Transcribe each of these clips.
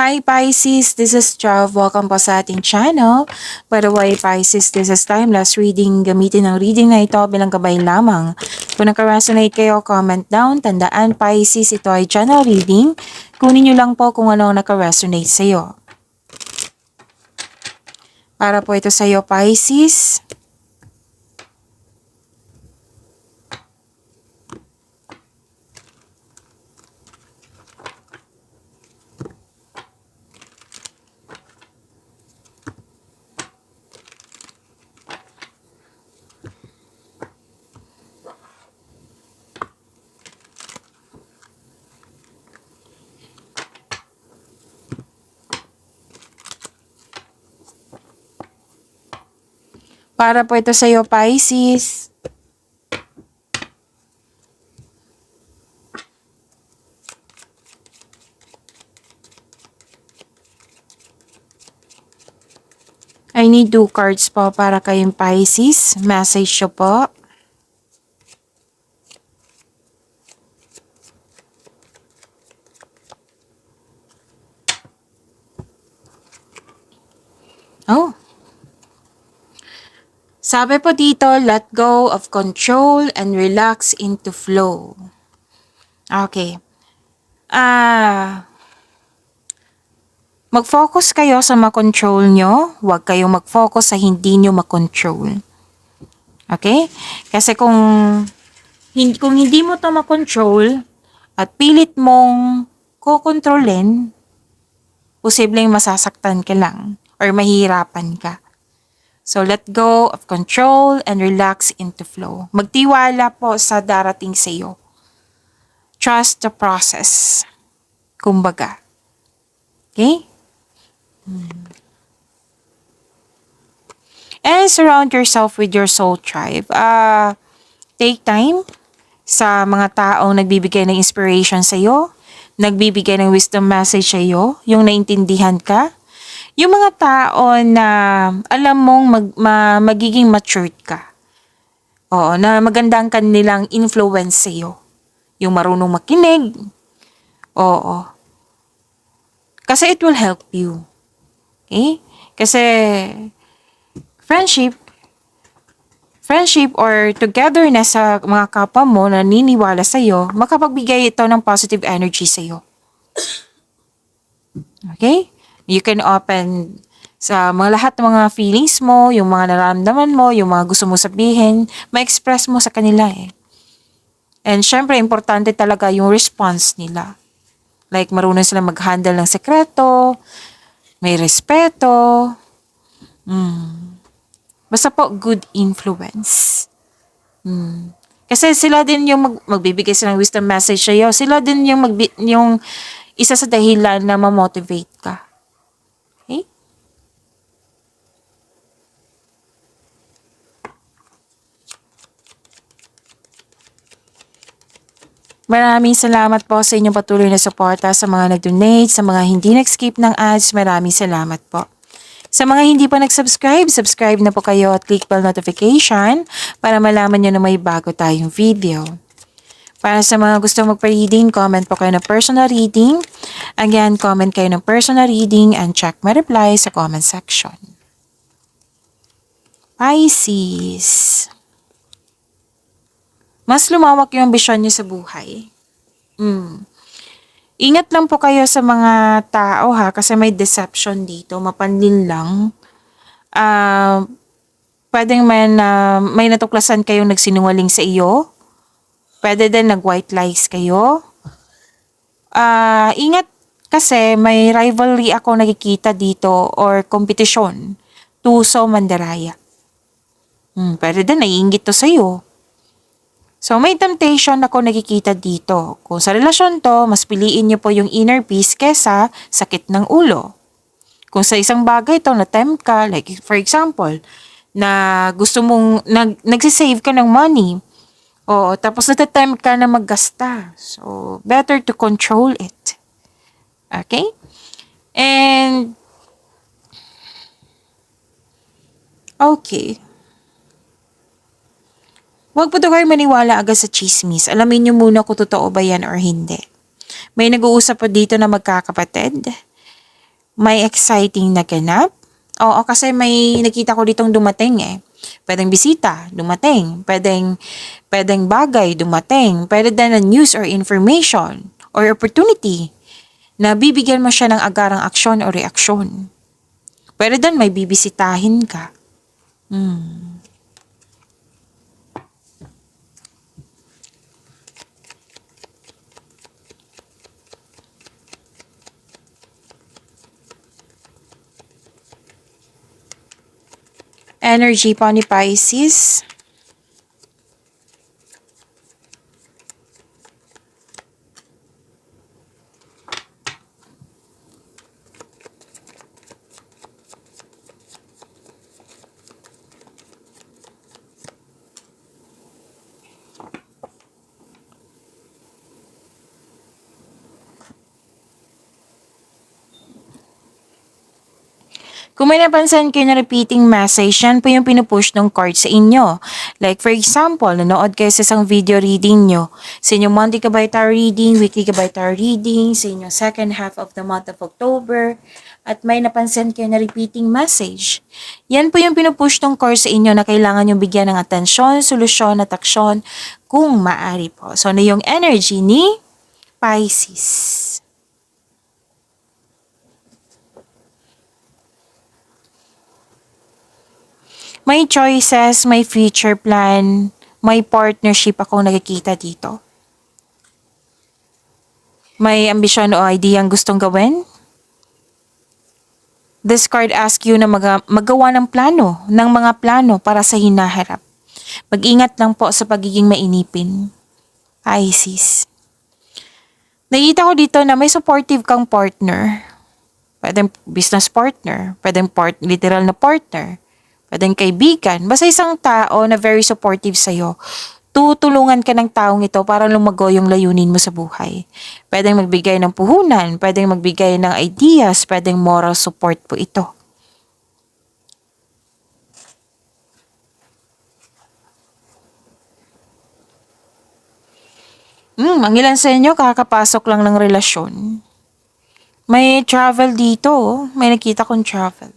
Hi Pisces, this is Trav. Welcome po sa ating channel. By the way, Pisces, this is timeless reading. Gamitin ang reading na ito bilang gabay lamang. Kung naka-resonate kayo, comment down. Tandaan, Pisces, ito ay channel reading. Kunin nyo lang po kung ano ang naka-resonate sa iyo. Para po ito sa iyo, Pisces. Para po ito sa iyo, Pisces. I need 2 cards po para kayong Pisces. Message nyo po. Oh. Sabi po dito, let go of control and relax into flow. Okay. Mag-focus kayo sa makontrol nyo. Huwag kayong mag-focus sa hindi nyo makontrol. Okay? Kasi kung hindi mo to makontrol at pilit mong kokontrolin, posibleng masasaktan ka lang or mahihirapan ka. So, let go of control and relax into flow. Magtiwala po sa darating sa iyo. Trust the process. Kumbaga. Okay? And surround yourself with your soul tribe. Take time sa mga taong nagbibigay ng inspiration sa iyo, nagbibigay ng wisdom message sa iyo, yung naintindihan ka. Yung mga tao na alam mong magiging matured ka. Oo, na magandang kanilang influence sa iyo. Yung marunong makinig. Oo. Kasi it will help you. Okay? Kasi friendship or togetherness sa mga kapwa mo na naniniwala sa iyo, makapagbigay ito ng positive energy sa iyo. Okay? You can open sa mga lahat ng mga feelings mo, yung mga nararamdaman mo, yung mga gusto mo sabihin, ma-express mo sa kanila eh. And syempre, importante talaga yung response nila. Like, marunong sila mag-handle ng sekreto, may respeto. Basta po, good influence. Kasi sila din yung magbibigay sila ng wisdom message sa iyo. Sila din yung isa sa dahilan na ma-motivate ka. Okay? Maraming salamat po sa inyong patuloy na suporta, sa mga nag-donate, sa mga hindi nag-skip ng ads. Maraming salamat po. Sa mga hindi pa nag-subscribe, subscribe na po kayo at click bell notification para malaman nyo na may bago tayong video. Para sa mga gusto magpa-reading, comment po kayo ng personal reading. Again, comment kayo ng personal reading and check my reply sa comment section. Pisces. Mas lumawak yung ambisyon nyo sa buhay. Ingat lang po kayo sa mga tao ha, kasi may deception dito, mapanlin lang. Pwedeng may natuklasan kayong nagsinungaling sa iyo. Pwede din nag-white lies kayo. Ingat kasi may rivalry ako nakikita dito or kompetisyon. Tuso, mandaraya. Pwede din naiinggit to sa iyo. So, may temptation ako nakikita dito. Kung sa relasyon to, mas piliin niyo po yung inner peace kesa sakit ng ulo. Kung sa isang bagay to, na-tempt ka, like for example, na gusto mong, nagsisave ka ng money, oo, tapos natatempt ka na maggasta. So, better to control it. Okay? And, okay. Huwag po kayo maniwala agad sa chismis. Alamin niyo muna kung totoo ba yan or hindi. May nag-uusap po dito na magkakapatid. May exciting na ganap? Oo, kasi may nakita ko ditong dumating eh. Pwedeng bisita, dumating. Pwedeng bagay, dumating. Pwede din na news or information or opportunity na bibigyan mo siya ng agarang aksyon o reaksyon. Pwede din may bibisitahin ka. Energy po ni Pisces. Kung may napansin kayo na repeating message, yan po yung pinupush ng card sa inyo. Like for example, nanood kayo sa isang video reading nyo. Sa inyong monthly Kabay Tarot reading, weekly Kabay Tarot reading, sa inyong second half of the month of October, at may napansin kayo na repeating message. Yan po yung pinupush ng card sa inyo na kailangan yung bigyan ng atensyon, solusyon at aksyon kung maaari po. So, ano yung energy ni Pisces? May choices, may future plan, may partnership akong nakikita dito. May ambisyon o idea ang gustong gawin? This card asks you na magawa ng mga plano para sa hinaharap. Mag-ingat lang po sa pagiging mainipin. Pisces. Nakita ko dito na may supportive kang partner. Pwedeng business partner, pwedeng literal na partner, pwedeng kaibigan, basta isang tao na very supportive sa'yo. Tutulungan ka ng taong ito para lumago yung layunin mo sa buhay. Pwedeng magbigay ng puhunan, pwedeng magbigay ng ideas, pwedeng moral support po ito. Ang ilan sa inyo kakapasok lang ng relasyon. May travel dito, may nakita kong travel.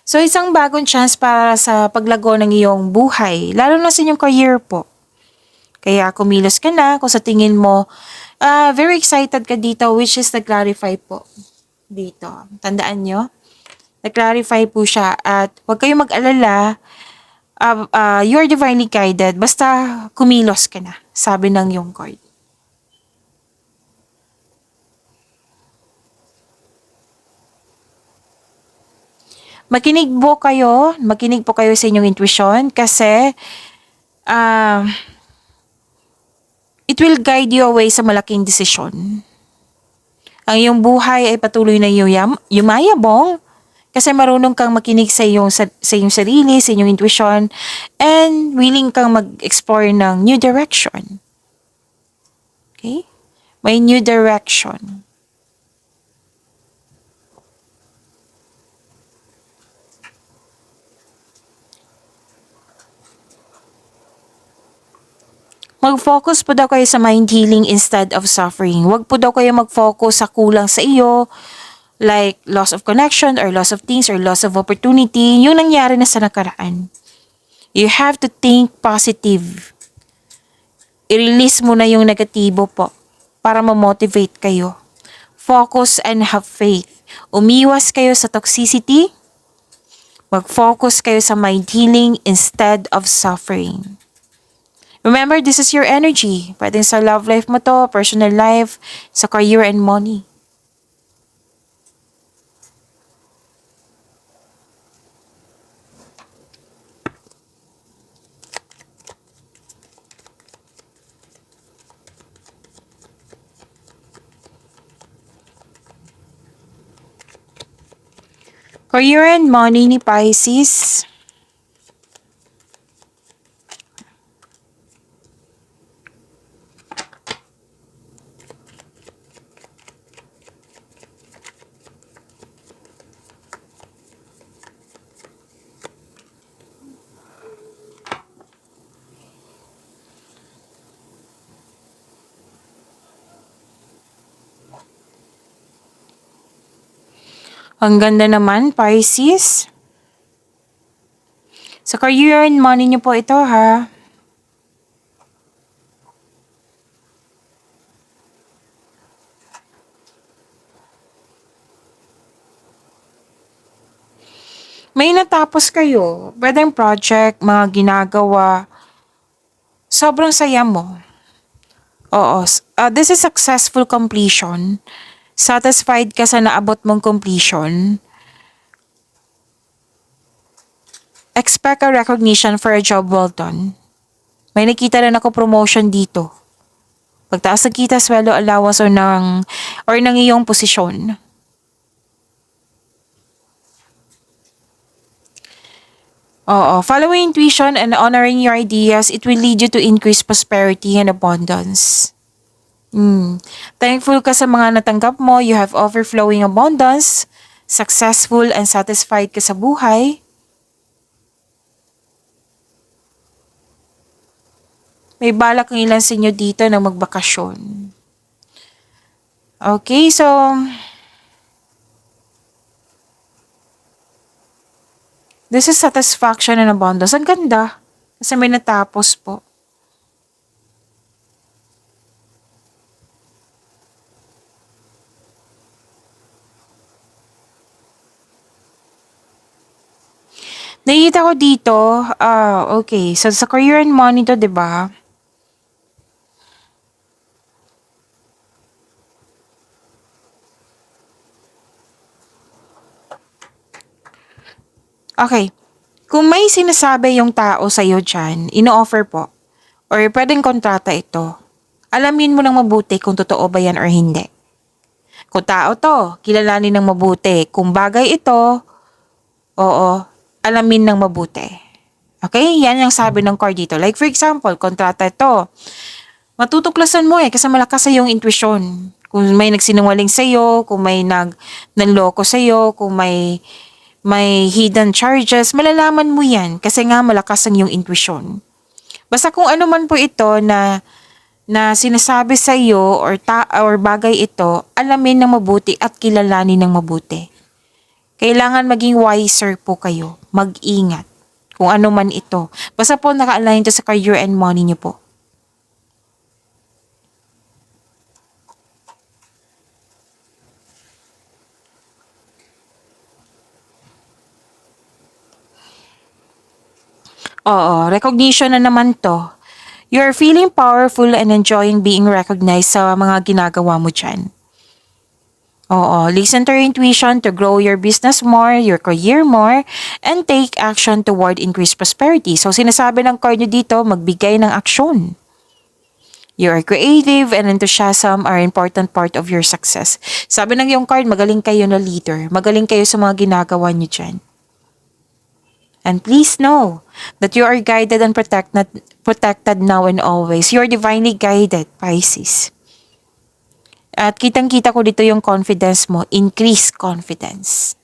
So, isang bagong chance para sa paglago ng iyong buhay, lalo na sa inyong career po. Kaya kumilos ka na kung sa tingin mo, very excited ka dito, which is nag-clarify po dito. Tandaan nyo, nag-clarify po siya at huwag kayong mag-alala, you are divinely guided, basta kumilos ka na, sabi ng iyong card. Makinig po kayo sa inyong intuition kasi it will guide you away sa malaking desisyon. Ang iyong buhay ay patuloy na yumayabong kasi marunong kang makinig sa iyong sarili, sa inyong intuition, and willing kang mag-explore ng new direction. Okay? May new direction. Mag-focus po daw kayo sa mind healing instead of suffering. Huwag po daw kayo mag-focus sa kulang sa iyo, like loss of connection or loss of things or loss of opportunity, yung nangyari na sa nakaraan. You have to think positive. I-release mo na yung negatibo po para ma-motivate kayo. Focus and have faith. Umiwas kayo sa toxicity. Mag-focus kayo sa mind healing instead of suffering. Remember, this is your energy. Pwedeng sa love life mo to, personal life, sa career and money. Career and money ni Pisces. Ang ganda naman, Pisces. Sa career and money niyo po ito, ha? May natapos kayo, pwedeng project, mga ginagawa, sobrang saya mo. Oo, this is successful completion. Satisfied ka sa naabot mong completion. Expect a recognition for a job well done. May nakita rin ako promotion dito. Pagtaas ng kita, sweldo, allowance or ng iyong posisyon. Oo, following intuition and honoring your ideas, it will lead you to increased prosperity and abundance. Thankful ka sa mga natanggap mo, you have overflowing abundance, successful and satisfied ka sa buhay. May balak ng ilan sa inyo dito na magbakasyon. Okay, so this is satisfaction and abundance. Ang ganda. Kasi may natapos po. Nakikita ko dito, okay. So, sa career and money to, di ba? Okay. Kung may sinasabi yung tao sa'yo dyan, ino-offer po, or pwedeng kontrata ito, alamin mo ng mabuti kung totoo ba yan or hindi. Kung tao to, kilalanin ng mabuti. Kung bagay ito, oo, alamin ng mabuti. Okay? Yan yung sabi ng card dito. Like for example, kontrata ito. Matutuklasan mo kasi malakas sa yung intuition. Kung may nagsinungaling sa'yo, kung may nanloko sa'yo, kung may hidden charges, malalaman mo yan kasi nga malakas ang yung intuition. Basta kung ano man po ito na sinasabi sa iyo or bagay ito, alamin ng mabuti at kilalanin ng mabuti. Kailangan maging wiser po kayo. Mag-ingat. Kung ano man ito. Basta po naka-align to sa career and money niyo po. Oo, recognition na naman to. You're feeling powerful and enjoying being recognized sa mga ginagawa mo dyan. Oo, listen to your intuition to grow your business more, your career more, and take action toward increased prosperity. So, sinasabi ng card nyo dito, magbigay ng aksyon. Your creative and enthusiasm are important part of your success. Sabi ng yung card, magaling kayo na leader. Magaling kayo sa mga ginagawa nyo dyan. And please know that you are guided and protected now and always. You are divinely guided, Pisces. At kitang-kita ko dito yung confidence mo. Increase confidence.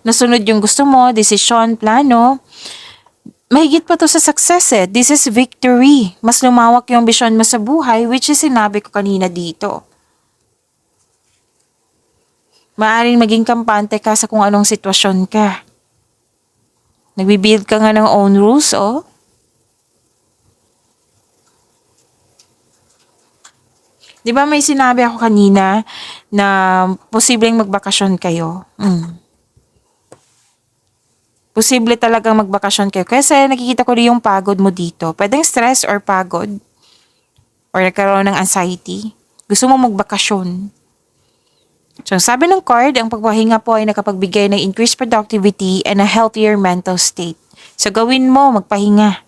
Nasunod yung gusto mo, desisyon, plano. Mahigit pa to sa success eh. This is victory. Mas lumawak yung ambisyon mo sa buhay, which is sinabi ko kanina dito. Maaring maging kampante ka sa kung anong sitwasyon ka. Nagbibuild ka nga ng own rules, oh. Di ba may sinabi ako kanina na posibleng magbakasyon kayo? Posible talagang magbakasyon kayo. Kasi nakikita ko rin yung pagod mo dito. Pwedeng stress or pagod. Or nagkaroon ng anxiety. Gusto mo magbakasyon. So, sabi ng card, ang pagpahinga po ay nakapagbigay ng increased productivity and a healthier mental state. So, gawin mo, magpahinga.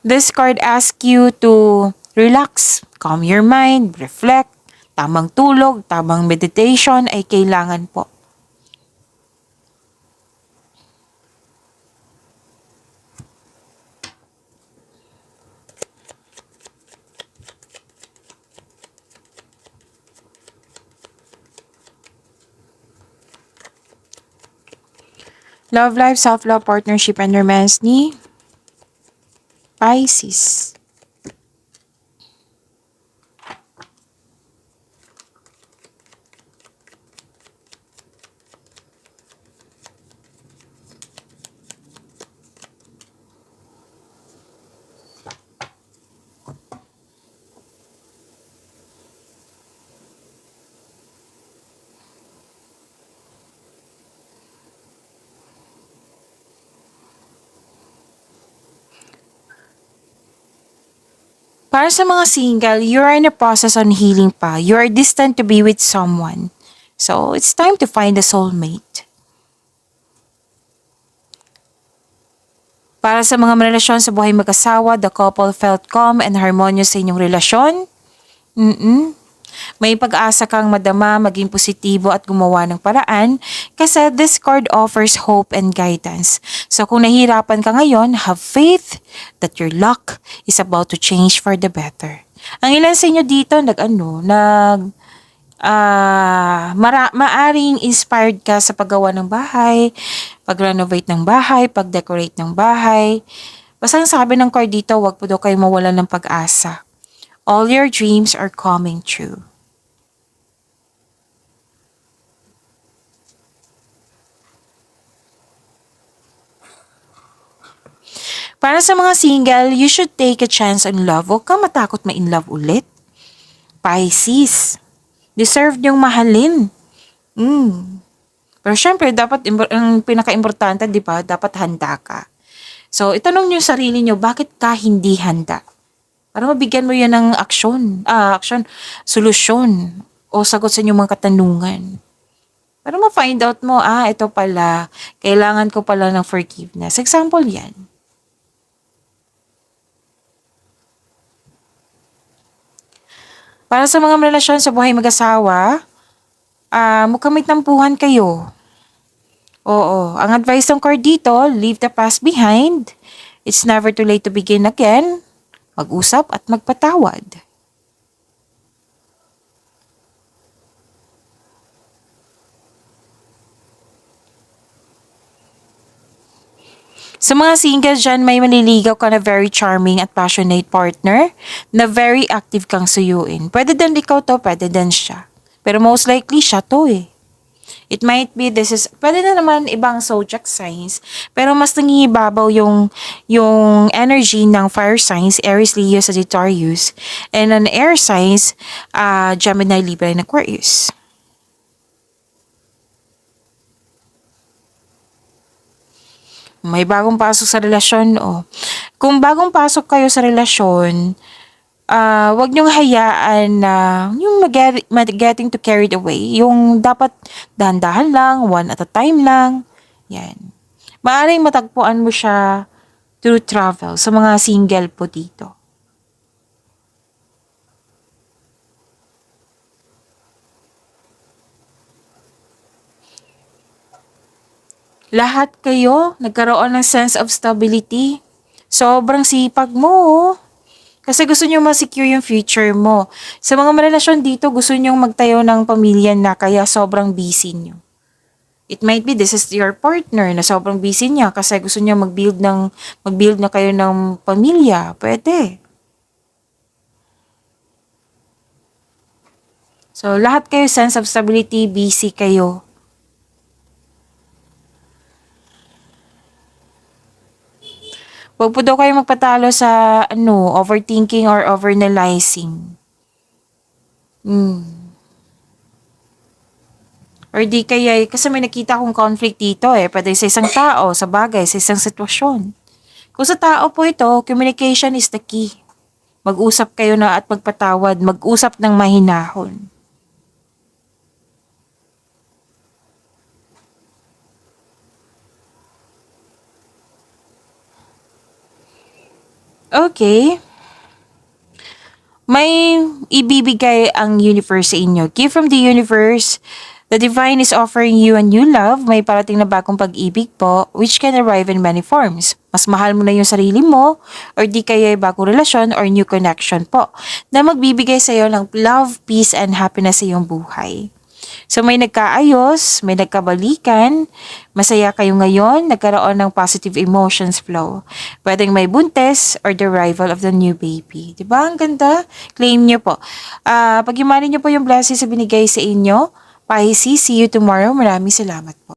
This card asks you to relax, calm your mind, reflect. Tamang tulog, tamang meditation ay kailangan po. Love life, self-love, partnership, and romance ni Pisces. Para sa mga single, you are in a process on healing pa. You are distant to be with someone. So, it's time to find a soulmate. Para sa mga relasyon sa buhay mag-asawa, the couple felt calm and harmonious sa inyong relasyon. May pag-asa kang madama, maging positibo at gumawa ng paraan kasi this card offers hope and guidance. So kung nahihirapan ka ngayon, have faith that your luck is about to change for the better. Ang ilan sa inyo dito maaring inspired ka sa paggawa ng bahay, pag-renovate ng bahay, pag-decorate ng bahay. Basta ang sabi ng card dito, wag po daw kayo mawalan ng pag-asa. All your dreams are coming true. Para sa mga single, you should take a chance on love. Huwag kang matakot ma-in love ulit. Pisces, deserve niyong mahalin. Pero syempre, dapat, ang pinaka-importante, di ba, dapat handa ka. So, itanong niyo sa sarili niyo, bakit ka hindi handa? Para mabigyan mo yan ng solusyon, o sagot sa inyong mga katanungan. Para ma-find out mo, ito pala, kailangan ko pala ng forgiveness. Example yan. Para sa mga relasyon sa buhay mag-asawa, magkamit tampuhan kayo. Oo, ang advice ng card dito, leave the past behind. It's never too late to begin again. Mag-usap at magpatawad. Sa mga single dyan, may maliligaw ka na very charming at passionate partner na very active kang suyuin. Pwede din ikaw to, pwede din siya. Pero most likely siya to eh. It might be pwede na naman ibang zodiac signs, pero mas nangingibabaw yung energy ng fire signs, Aries, Leo, Sagittarius, and an air signs, Gemini, Libra, and Aquarius. May bagong pasok sa relasyon, Kung bagong pasok kayo sa relasyon, wag niyong hayaan na yung getting to carried away. Yung dapat dahan-dahan lang, one at a time lang. Yan. Maaring matagpuan mo siya through travel sa mga single po dito. Lahat kayo nagkaroon ng sense of stability. Sobrang sipag mo. Kasi gusto nyo ma-secure yung future mo. Sa mga relasyon dito, gusto nyo magtayo ng pamilya na kaya sobrang busy nyo. It might be this is your partner na sobrang busy niya kasi gusto niya mag-build na kayo ng pamilya. Pwede. So, lahat kayo sense of stability, busy kayo. Huwag po daw kayo magpatalo sa overthinking or overanalyzing. Or di kaya, kasi may nakita akong conflict dito pwede sa isang tao, sa bagay, sa isang sitwasyon. Kung sa tao po ito, communication is the key. Mag-usap kayo na at magpatawad, mag-usap ng mahinahon. Okay. May ibibigay ang universe sa inyo. Gift from the universe. The divine is offering you a new love. May parating na bagong pag-ibig po, which can arrive in many forms. Mas mahal mo na yung sarili mo, or di kaya bagong relasyon or new connection po, na magbibigay sa iyo ng love, peace, and happiness sa iyong buhay. So may nagkaayos, may nagkabalikan, masaya kayo ngayon, nagkaroon ng positive emotions flow. Pwedeng may buntes or the arrival of the new baby. Diba? Ang ganda. Claim nyo po. Pag-imanin nyo po yung blessings na binigay sa inyo. Pisces, see you tomorrow. Maraming salamat po.